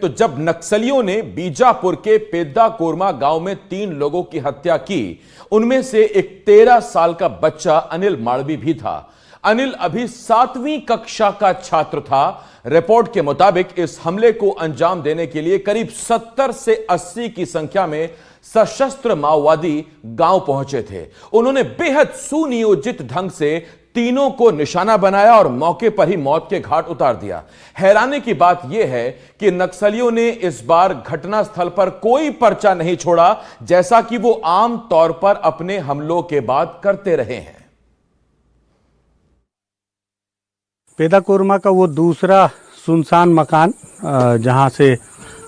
तो जब नक्सलियों ने बीजापुर के पेद्दा कोरमा गांव में 3 लोगों की हत्या की, उनमें से एक 13 साल का बच्चा अनिल माड़वी भी था। अनिल अभी 7वीं कक्षा का छात्र था। रिपोर्ट के मुताबिक इस हमले को अंजाम देने के लिए करीब 70 से 80 की संख्या में सशस्त्र माओवादी गांव पहुंचे थे। उन्होंने बेहद सुनियोजित ढंग से तीनों को निशाना बनाया और मौके पर ही मौत के घाट उतार दिया। हैरानी की बात यह है कि नक्सलियों ने इस बार घटनास्थल पर कोई पर्चा नहीं छोड़ा, जैसा कि वो आम तौर पर अपने हमलों के बाद करते रहे हैं। पेद्दा कोरमा का वो दूसरा सुनसान मकान जहां से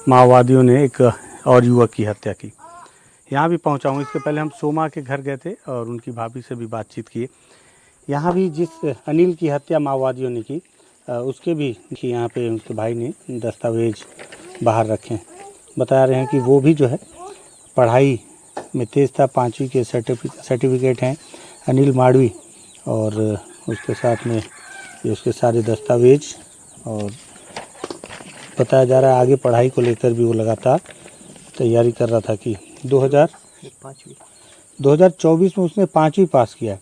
माओवादियों ने एक और युवक की हत्या की, यहाँ भी पहुंचा हूँ। इसके पहले हम सोमा के घर गए थे और उनकी भाभी से भी बातचीत की। यहाँ भी जिस अनिल की हत्या माओवादियों ने की, उसके भी यहाँ पे उसके भाई ने दस्तावेज बाहर रखे हैं। बता रहे हैं कि वो भी जो है पढ़ाई में तेज़ था, 5वीं के सर्टिफिकेट हैं अनिल माड़वी, और उसके साथ में ये उसके सारे दस्तावेज, और बताया जा रहा है आगे पढ़ाई को लेकर भी वो लगातार तैयारी कर रहा था कि 2024 में उसने 5वीं पास किया है।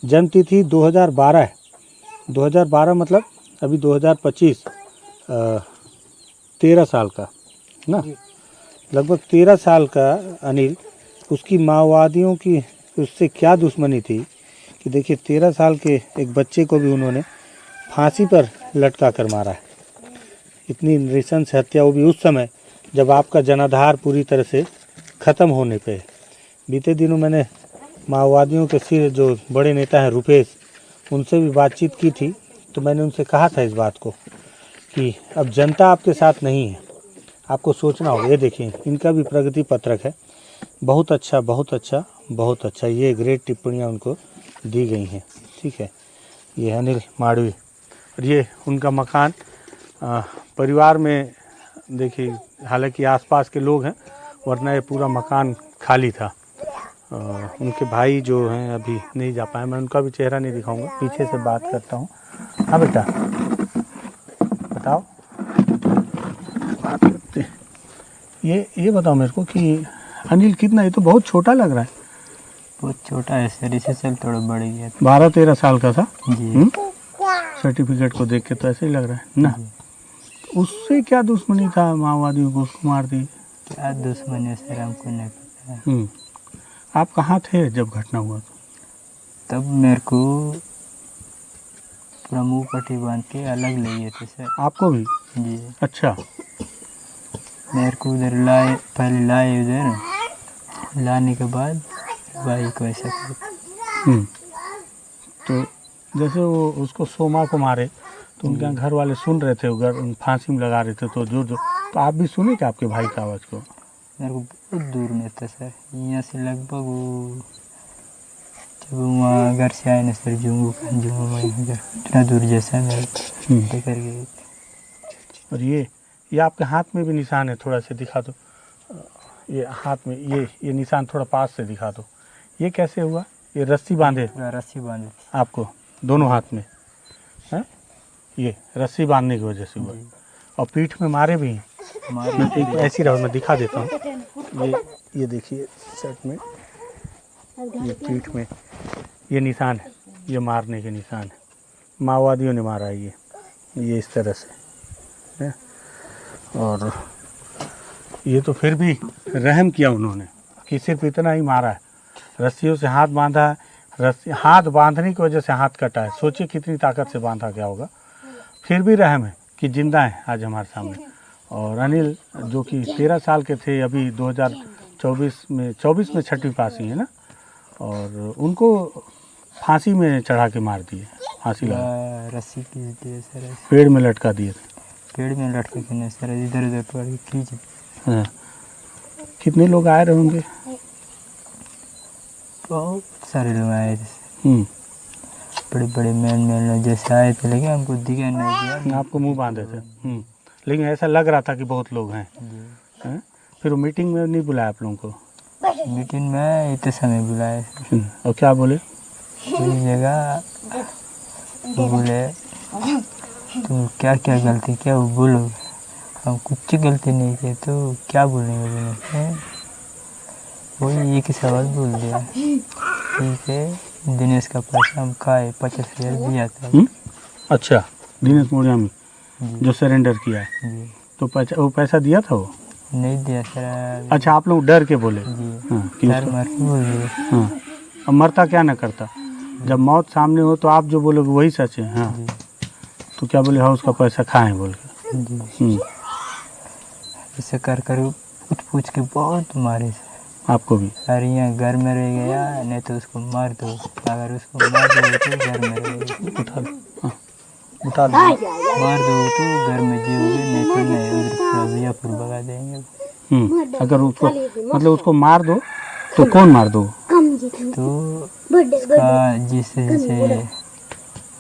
जन्म तिथि 2012 है। 2012 मतलब अभी 2025, 13 साल का ना, लगभग 13 साल का अनिल। उसकी माओवादियों की उससे क्या दुश्मनी थी कि देखिए 13 साल के एक बच्चे को भी उन्होंने फांसी पर लटका कर मारा है। इतनी नृशंस हत्या, वो भी उस समय जब आपका जनाधार पूरी तरह से ख़त्म होने पे। बीते दिनों मैंने माओवादियों के सिर जो बड़े नेता हैं रुपेश, उनसे भी बातचीत की थी, तो मैंने उनसे कहा था इस बात को कि अब जनता आपके साथ नहीं है, आपको सोचना होगा। ये देखिए इनका भी प्रगति पत्रक है। बहुत अच्छा, बहुत अच्छा, बहुत अच्छा, ये ग्रेट टिप्पणियाँ उनको दी गई हैं। ठीक है, ये अनिल माड़वी और ये उनका मकान। परिवार में देखिए, हालांकि आसपास के लोग हैं, वरना ये पूरा मकान खाली था। उनके भाई जो हैं अभी नहीं जा पाए, मैं उनका भी चेहरा नहीं दिखाऊंगा, पीछे से बात करता हूँ। हाँ बेटा बताओ, बात करते। ये बताओ मेरे को कि अनिल कितना, ये तो बहुत छोटा लग रहा है। बहुत छोटा है सर, इसे चल थोड़ा बढ़ गया। 12-13 साल का था जी। सर्टिफिकेट को देख के तो ऐसे ही लग रहा है ना। उससे क्या दुश्मनी था माओवादियों को, उसको मार दी? क्या दुश्मनी है सर, हमको नहीं पता है। आप कहाँ थे जब घटना हुआ? तब मेरे को पूरा मुँह पट्टी बांध के अलग ले गए थे सर। आपको भी? जी। अच्छा। मेरे को उधर लाए, पहले लाए उधर, लाने के बाद भाई को ऐसा कर। तो जैसे वो उसको सोमा को मारे तो उनके घर वाले सुन रहे थे, उधर फांसी में लगा रहे थे, तो जोर जोर, तो आप भी सुने क्या आपके भाई का आवाज़ को? मेरे को बहुत दूर में था सर, यहाँ से लगभग वो जब वहाँ घर से आए ना सर, जुम्मू में घर इतना दूर जैसा मेरे लेकर गए। और ये आपके हाथ में भी निशान है, थोड़ा सा दिखा दो। ये हाथ में ये निशान थोड़ा पास से दिखा दो। ये कैसे हुआ? ये रस्सी बांधे? रस्सी बांधे आपको दोनों हाथ में है? ये रस्सी बांधने की वजह से हुआ। और पीठ में मारे भी हैं? एक ऐसी रहो, मैं दिखा देता हूँ। ये देखिए शर्ट में, ये पीठ में ये निशान है, ये मारने के निशान है। माओवादियों ने मारा है ये इस तरह से है। और ये तो फिर भी रहम किया उन्होंने कि सिर्फ इतना ही मारा है, रस्सियों से हाथ बांधा है। रस्सी हाथ बांधने की वजह से हाथ कटा है। सोचिए कितनी ताकत से बांधा गया होगा। फिर भी रहम है कि जिंदा है आज हमारे सामने। और अनिल जो कि 13 साल के थे, अभी 2024 में 6वीं पास ही है ना, और उनको फांसी में चढ़ा के मार दिए। फांसी लगा, रस्सी खींच दिए सर, पेड़ में लटका दिए थे। पेड़ में लटके के सर, इधर उधर पड़ खींच। हाँ, कितने लोग आए रहे होंगे? बहुत सारे लोग आए थे, बड़े बड़े मैन जैसे आए थे, लेकिन हमको दिखा नहीं दिया। आपको मुंह बांधे थे, लेकिन ऐसा लग रहा था कि बहुत लोग हैं। फिर वो मीटिंग में नहीं बुलाया आप लोगों को? मीटिंग में इतने समय बुलाए। और क्या बोले? इस जगह बोले तुम क्या क्या गलती क्या वो बोलो, हम कुछ गलती नहीं की तो क्या बोलेंगे दिनेश हैं? वही एक ही सवाल बोल दिया, ठीक है दिनेश का पैसा हम खाए 50,000 दिया था। अच्छा, दिनेश मोरियामी जी जो सरेंडर किया है, जी तो वो पैसा दिया था वो? नहीं दिया सर। अच्छा, आप लोग डर के बोले? जी हाँ, कि सर उसको मर के बोल दिए। हाँ, अब मरता क्या ना करता, जब मौत सामने हो तो आप जो बोलोगे वही सच है। हाँ, जी तो क्या बोले, हाँ उसका पैसा खाएं बोल के। जी ऐसे कर पूछ के बहुत मारे आपको भी? सर। यहाँ घर में रह गया नहीं तो उसको मार दो, अगर उसको मार दो तो घर में रहेगा, उठा लो, हाँ उठा लो। मार दो तो घर में जियोगे नहीं तो नहीं, उधर पूरा वियापुर भगा देंगे। अगर उसको मतलब उसको मार दो तो कौन मार दो? तो उसका जिससे जैसे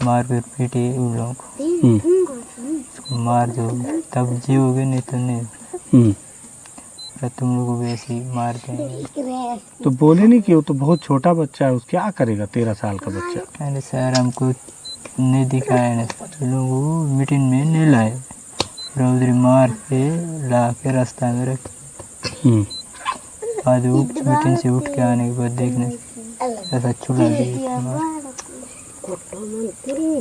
मार पीटे उन लोगों को, उसको मार दो तब जियोगे नहीं तो नहीं, फिर तुम लोग को भी ऐसे ही मार देंगे। तो बोले नहीं कि वो तो बहुत छोटा बच्चा है, उसको क्या करेगा 13 साल का बच्चा? अरे सर हमको नहीं दिखाया ना, लोग वो मीटिंग में नहीं लाए, फिर उधर मार के ला के रास्ता में रख, बाद मीटिंग से उठ के आने के बाद देखने ऐसा चूल्हा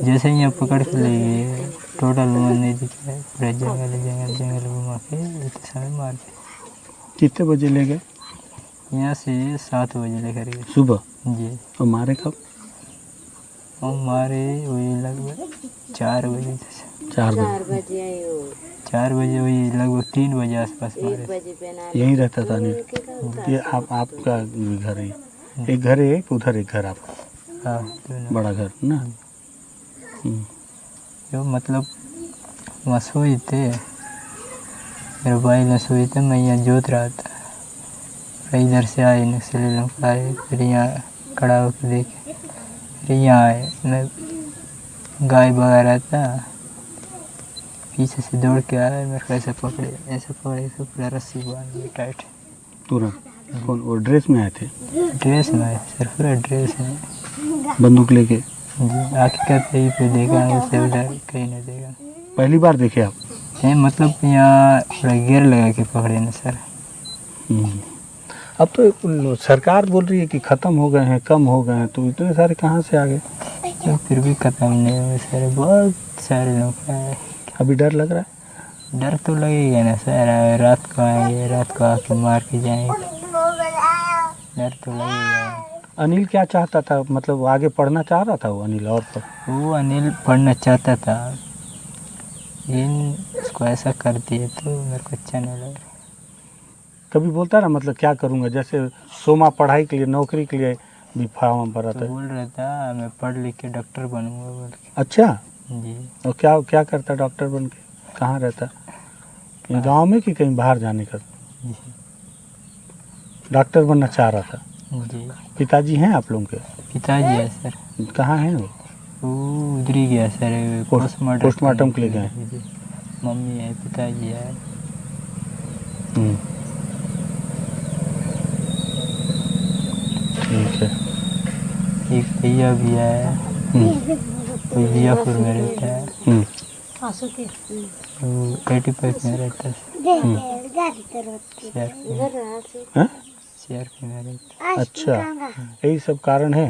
जैसे यहाँ पकड़ के ले गए, टोटल मन नहीं दिखा है, पूरा जंगल घुमा के इतने समय मार के। कितने बजे ले गए? यहाँ से 7 बजे लेकर गए सुबह। जी। और मारे कब? और मारे वही लगभग 4 बजे से। 4 बजे वही लगभग 3 बजे आसपास मारे। यहीं रहता था नहीं? ये आपका घर है? एक घर है, एक उधर एक घर आपका? हाँ दोनों। बड़ा घर ना? जो मतलब वहाँ सोए थे, मेरे भाई ने सोए थे, मैं यहाँ जोत रहा था, फिर इधर से आए नक्सली लोग आए, फिर यहाँ खड़ा होकर देखे, फिर यहाँ आए, मैं गाय भगा रहा था, पीछे से दौड़ के आए, मेरे को ऐसे पकड़े पूरा रस्सी बांध दी टाइट तुरंत। कौन वो ड्रेस में आए थे? ड्रेस में आए सर, पूरा ड्रेस में, बंदूक लेके? जी। आके कहते ही पे देखा, उससे उधर कहीं नहीं देखा। पहली बार देखे आप? नहीं मतलब यहाँ पूरा घेर लगा के पकड़े ना सर। अब तो सरकार बोल रही है कि ख़त्म हो गए हैं, कम हो गए हैं, तो इतने सारे कहाँ से आ गए? तो फिर भी ख़त्म नहीं हुए सर, बहुत सारे लोग आए। अभी डर लग रहा है? डर तो लगेगा ना सर, रात को आएंगे, रात को आके मार के जाएंगे, डर तो लगेगा। अनिल क्या चाहता था, मतलब आगे पढ़ना चाह रहा था वो अनिल? और वो अनिल पढ़ना चाहता था, लेकिन उसको ऐसा कर दिए तो मेरे को अच्छा नहीं लग रहा। कभी बोलता ना, मतलब क्या करूँगा, जैसे सोमा पढ़ाई के लिए, नौकरी के लिए भी फॉर्म भरा तो था? बोल रहा था मैं पढ़ लिख के डॉक्टर बनूंगा बोल के। अच्छा, जी। और क्या क्या करता डॉक्टर बन के? कहाँ रहता? ये गांव में कि कहीं बाहर जाने का? जी डॉक्टर बनना चाह रहा था। जी। पिताजी हैं आप लोगों के? पिताजी है सर, कहाँ हैं वो? वो उधर ही गया सर, पोस्टमार्टम के लिए गए? जी। मम्मी है, पिताजी है। ठीक है। एक भैया भी है, कोई बियापुर में रहता है, वो 85 में रहता है, सीआरपी में रहता है। अच्छा, यही सब कारण है?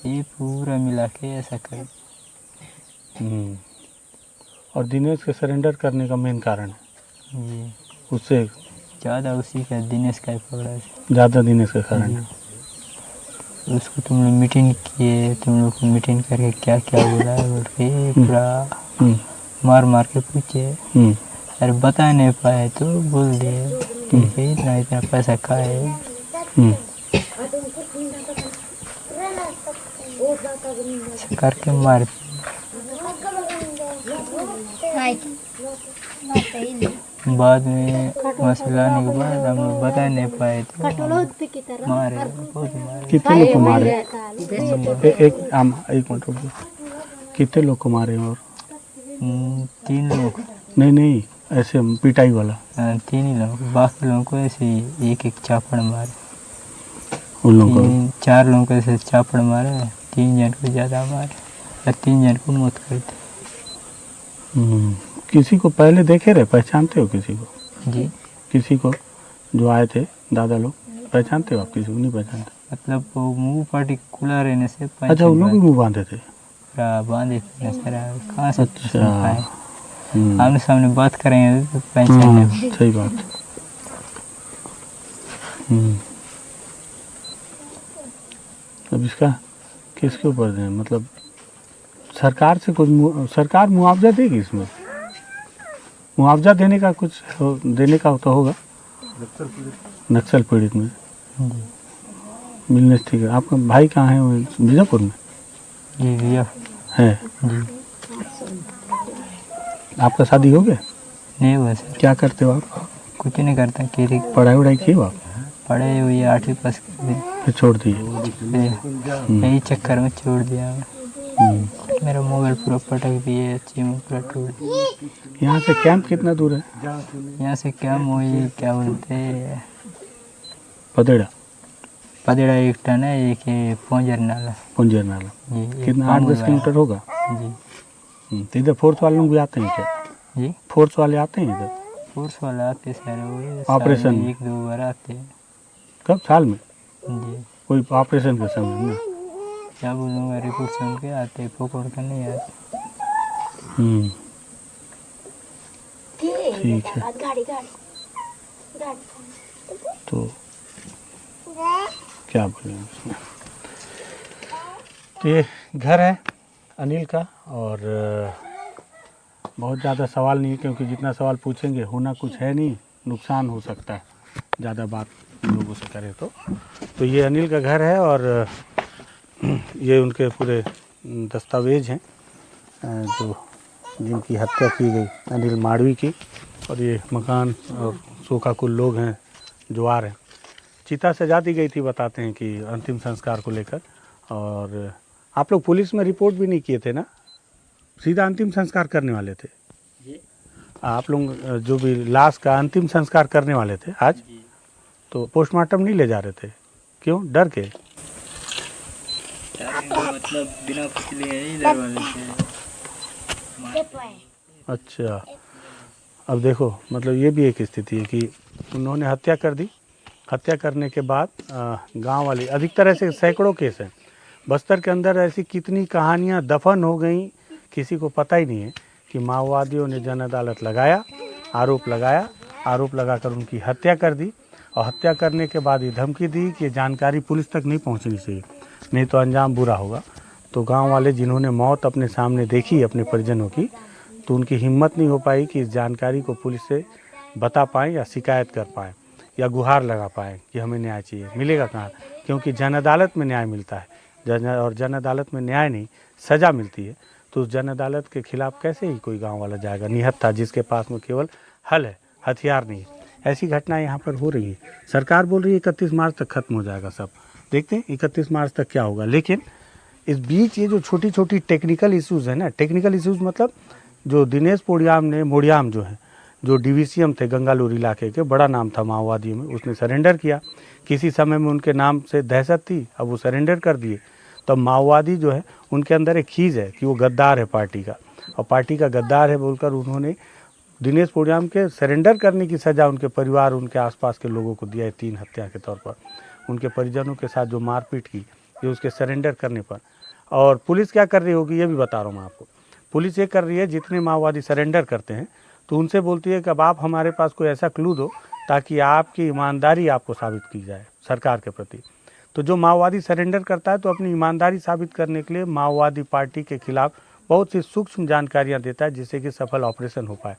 ये पूरा मिला के ऐसा कर। और दिनेश के सरेंडर करने का मेन कारण है जी, उससे ज़्यादा उसी का दिनेश का ही पकड़ा है। ज़्यादा दिनेश का कारण है। उसको तुम लोग मीटिंग किए, तुम लोग को मीटिंग करके क्या क्या बोला है बोल के पूरा मार के पूछे, अरे बता नहीं पाए तो बोल दिए ठीक है इतना इतना पैसा खाए। करके मार बाद में मसला आने के बाद हम लोग बता नहीं पाए तो मारे, बहुत मारे। कितने लोग को मारे? एक मिनट रुकिए, कितने लोग को मारे? और 3 लोग? नहीं, ऐसे पिटाई वाला? 3 ही लोग, बाकी लोगों को ऐसे एक चापड़ मारे। उन लोगों को 4 लोगों को ऐसे चापड़ मारे, 3 जन को ज़्यादा मारे, 3 जन को मौत कर दी। किसी को पहले देखे रहे, पहचानते हो किसी को? जी किसी को जो आए थे दादा लोग, पहचानते हो आप? किसी को नहीं पहचानते? मतलब वो मुंह पार्टिकुलर रहने से अच्छा, उन लोग भी मुँह बांधे थे? बांधे थे नजर आए, कहाँ से अच्छा। पहचान पाए? आमने सामने बात करेंगे तो पहचान हाँ, सही बात। अब इसका किसके ऊपर दें? मतलब सरकार से कुछ सरकार मुआवजा देगी इसमें? मुआवजा देने का कुछ देने का तो होगा नक्सल पीड़ित में मिलने से। ठीक है, आपका भाई कहाँ है? वो बीजापुर में जी भैया है? जी आपका शादी हो गया? नहीं हुआ सर। क्या करते हो आप? कुछ नहीं करता, खेती पढ़ाई वढ़ाई की हो आप? पढ़े हुई 8वीं पास कर दी, फिर छोड़ दिए? यही चक्कर में छोड़ दिया। हम्म। मेरा मोबाइल पूरा पटक दिए, अच्छी में पूरा टूट दिया। यहाँ से कैंप कितना दूर है? यहाँ से क्या मोई क्या बोलते हैं, पदेड़ा? पदेड़ा एक टन है, एक है पोंजर नाला। पुंजर नाला जी एक कितना? पामुल 8-10 किलोमीटर होगा? जी तो इधर फोर्स वाले लोग भी आते हैं क्या? जी फोर्स वाले आते हैं इधर फोर्स वाला आते सारे, वो ऑपरेशन साल में में? 1-2 बार आते हैं। कब? साल में? जी कोई ऑपरेशन के समय में? क्या बोलूँगा, रिपोर्ट सुन के आते, पकड़ कर नहीं आते। ठीक है। तो क्या बोलें उसमें? तो ये घर है अनिल का, और बहुत ज़्यादा सवाल नहीं है, क्योंकि जितना सवाल पूछेंगे होना कुछ है नहीं, नुकसान हो सकता है ज़्यादा बात लोगों से करें तो ये अनिल का घर है, और ये उनके पूरे दस्तावेज हैं जो जिनकी हत्या की गई अनिल माड़वी की, और ये मकान और शोकाकुल लोग हैं जो आ रहे हैं। चिता सजा दी गई थी, बताते हैं कि अंतिम संस्कार को लेकर। और आप लोग पुलिस में रिपोर्ट भी नहीं किए थे ना, सीधा अंतिम संस्कार करने वाले थे? आप लोग जो भी लाश का अंतिम संस्कार करने वाले थे आज, तो पोस्टमार्टम नहीं ले जा रहे थे? क्यों? डर के? मतलब बिना कुछ लिए ही दरवाजे से। अच्छा, अब देखो, मतलब ये भी एक स्थिति है कि उन्होंने हत्या कर दी। हत्या करने के बाद गांव वाले, अधिकतर ऐसे सैकड़ों केस हैं बस्तर के अंदर, ऐसी कितनी कहानियां दफन हो गई, किसी को पता ही नहीं है कि माओवादियों ने जन अदालत लगाया, आरोप लगाकर उनकी हत्या कर दी, और हत्या करने के बाद ये धमकी दी कि जानकारी पुलिस तक नहीं पहुंचनी चाहिए, नहीं तो अंजाम बुरा होगा। तो गांव वाले जिन्होंने मौत अपने सामने देखी अपने परिजनों की, तो उनकी हिम्मत नहीं हो पाई कि इस जानकारी को पुलिस से बता पाएँ या शिकायत कर पाएँ या गुहार लगा पाएँ कि हमें न्याय चाहिए। मिलेगा कहाँ? क्योंकि जन अदालत में न्याय मिलता है, और जन अदालत में न्याय नहीं, सज़ा मिलती है। तो उस जन अदालत के खिलाफ कैसे ही कोई गांव वाला जाएगा? निहत्था जिसके पास में केवल हल है, हथियार नहीं है। ऐसी घटनाएं यहाँ पर हो रही है। सरकार बोल रही है 31 मार्च तक खत्म हो जाएगा सब, देखते हैं 31 मार्च तक क्या होगा। लेकिन इस बीच ये जो छोटी छोटी टेक्निकल इश्यूज़ है ना, टेक्निकल इश्यूज़ मतलब जो दिनेश मोड़ियाम जो है, जो DVCM थे गंगालूर इलाके के, बड़ा नाम था माओवादियों में, उसने सरेंडर किया। किसी समय में उनके नाम से दहशत थी, अब वो सरेंडर कर दिए। तो माओवादी जो है उनके अंदर एक खीज है कि वो गद्दार है पार्टी का, और पार्टी का गद्दार है बोलकर उन्होंने दिनेश मोड़ियाम के सरेंडर करने की सज़ा उनके परिवार, उनके आसपास के लोगों को दिया है 3 हत्या के तौर पर। उनके परिजनों के साथ जो मारपीट की, ये उसके सरेंडर करने पर। और पुलिस क्या कर रही होगी ये भी बता रहा हूँ मैं आपको। पुलिस ये कर रही है, जितने माओवादी सरेंडर करते हैं तो उनसे बोलती है कि अब आप हमारे पास कोई ऐसा क्लू दो ताकि आपकी ईमानदारी आपको साबित की जाए सरकार के प्रति। तो जो माओवादी सरेंडर करता है तो अपनी ईमानदारी साबित करने के लिए माओवादी पार्टी के खिलाफ बहुत सी सूक्ष्म जानकारियां देता है, जिससे कि सफल ऑपरेशन हो पाए।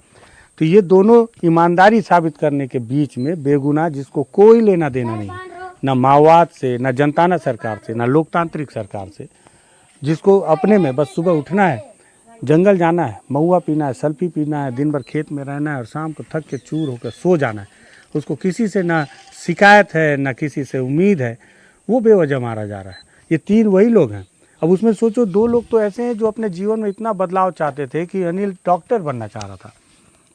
तो ये दोनों ईमानदारी साबित करने के बीच में बेगुनाह, जिसको कोई लेना देना नहीं, ना माओवाद से, ना जनताना सरकार से, ना लोकतांत्रिक सरकार से, जिसको अपने में बस सुबह उठना है, जंगल जाना है, महुआ पीना है, सल्फी पीना है, दिन भर खेत में रहना है और शाम को थक के चूर होकर सो जाना है, उसको किसी से ना शिकायत है ना किसी से उम्मीद है, वो बेवजह मारा जा रहा है। ये 3 वही लोग हैं। अब उसमें सोचो 2 लोग तो ऐसे हैं जो अपने जीवन में इतना बदलाव चाहते थे कि अनिल डॉक्टर बनना चाह रहा था।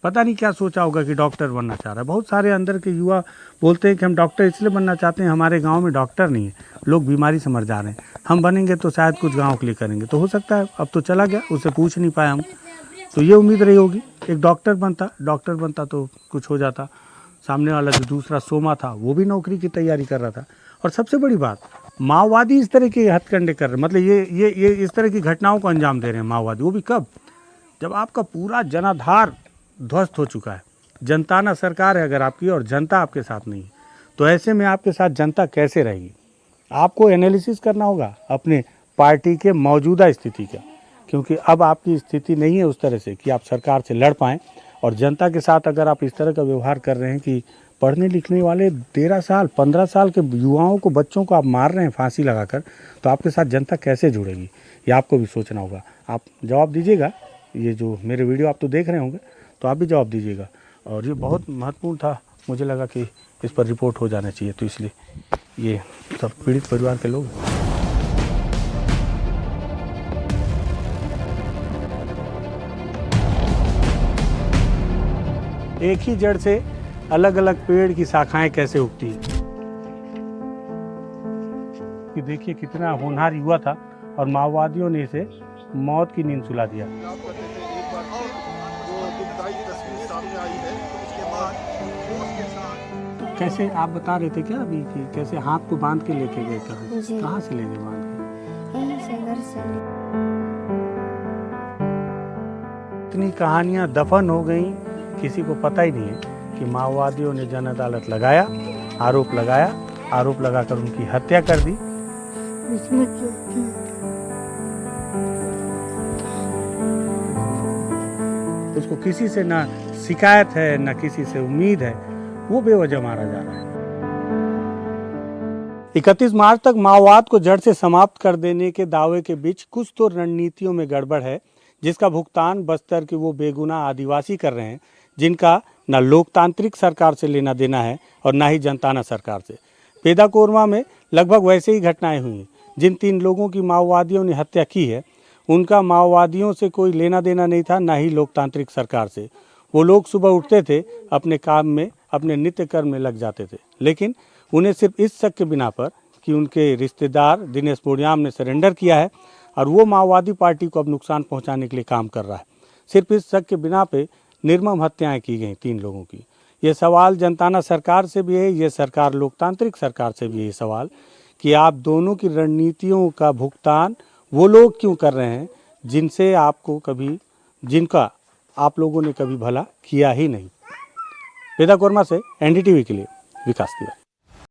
पता नहीं क्या सोचा होगा कि डॉक्टर बनना चाह रहा है। बहुत सारे अंदर के युवा बोलते हैं कि हम डॉक्टर इसलिए बनना चाहते हैं, हमारे गांव में डॉक्टर नहीं है, लोग बीमारी से मर जा रहे हैं, हम बनेंगे तो शायद कुछ गांव के लिए करेंगे। तो हो सकता है अब तो चला गया, उससे पूछ नहीं पाए हम, तो ये उम्मीद रही होगी एक डॉक्टर बनता तो कुछ हो जाता। सामने वाला जो दूसरा सोमा था वो भी नौकरी की तैयारी कर रहा था। और सबसे बड़ी बात, माओवादी इस तरह के हथकंडे कर रहे, मतलब ये इस तरह की घटनाओं को अंजाम दे रहे हैं माओवादी। वो भी कब? जब आपका पूरा जनाधार ध्वस्त हो चुका है। जनता ना सरकार है अगर आपकी, और जनता आपके साथ नहीं है, तो ऐसे में आपके साथ जनता कैसे रहेगी? आपको एनालिसिस करना होगा अपने पार्टी के मौजूदा स्थिति का, क्योंकि अब आपकी स्थिति नहीं है उस तरह से कि आप सरकार से लड़ पाएँ। और जनता के साथ अगर आप इस तरह का व्यवहार कर रहे हैं कि पढ़ने लिखने वाले 13 साल 15 साल के युवाओं को, बच्चों को आप मार रहे हैं फांसी लगाकर, तो आपके साथ जनता कैसे जुड़ेगी, ये आपको भी सोचना होगा। आप जवाब दीजिएगा। ये जो मेरे वीडियो आप तो देख रहे होंगे, तो आप भी जवाब दीजिएगा। और ये बहुत महत्वपूर्ण था, मुझे लगा कि इस पर रिपोर्ट हो जाना चाहिए, तो इसलिए ये सब पीड़ित परिवार के लोग। एक ही जड़ से अलग अलग पेड़ की शाखाएं कैसे उगती है, कि देखिए कितना होनहार युवा था और माओवादियों ने इसे मौत की नींद सुला दिया। तो कैसे आप बता रहे थे क्या अभी कि कैसे हाथ को बांध के लेके गए? कहाँ से ले गए बांध के? यहीं से घर से इतनी कहानियां दफन हो गई, किसी को पता ही नहीं है कि माओवादियों ने जन अदालत लगाया, आरोप लगाकर उनकी हत्या कर दी। उसको किसी से ना शिकायत है, ना किसी से उम्मीद है, वो बेवजह मारा जा रहा है। 31 मार्च तक माओवाद को जड़ से समाप्त कर देने के दावे के बीच कुछ तो रणनीतियों में गड़बड़ है, जिसका भुगतान बस्तर के वो बेगुनाह आदिवासी कर रहे हैं जिनका न लोकतांत्रिक सरकार से लेना देना है और ना ही जनताना सरकार से। पेदाकोरमा में लगभग वैसे ही घटनाएं हुई हैं। जिन 3 लोगों की माओवादियों ने हत्या की है, उनका माओवादियों से कोई लेना देना नहीं था, ना ही लोकतांत्रिक सरकार से। वो लोग सुबह उठते थे, अपने काम में, अपने नित्य कर्म में लग जाते थे, लेकिन उन्हें सिर्फ इस शक के बिना पर कि उनके रिश्तेदार दिनेश बोड़ियाम ने सरेंडर किया है और वो माओवादी पार्टी को अब नुकसान पहुंचाने के लिए काम कर रहा है, सिर्फ इस शक के बिना पे निर्मम हत्याएं की गई 3 लोगों की। ये सवाल जनताना सरकार से भी है, ये सरकार लोकतांत्रिक सरकार से भी है सवाल कि आप दोनों की रणनीतियों का भुगतान वो लोग क्यों कर रहे हैं जिनका आप लोगों ने कभी भला किया ही नहीं। पेदाकोरमा से NDTV के लिए विकास तिवारी।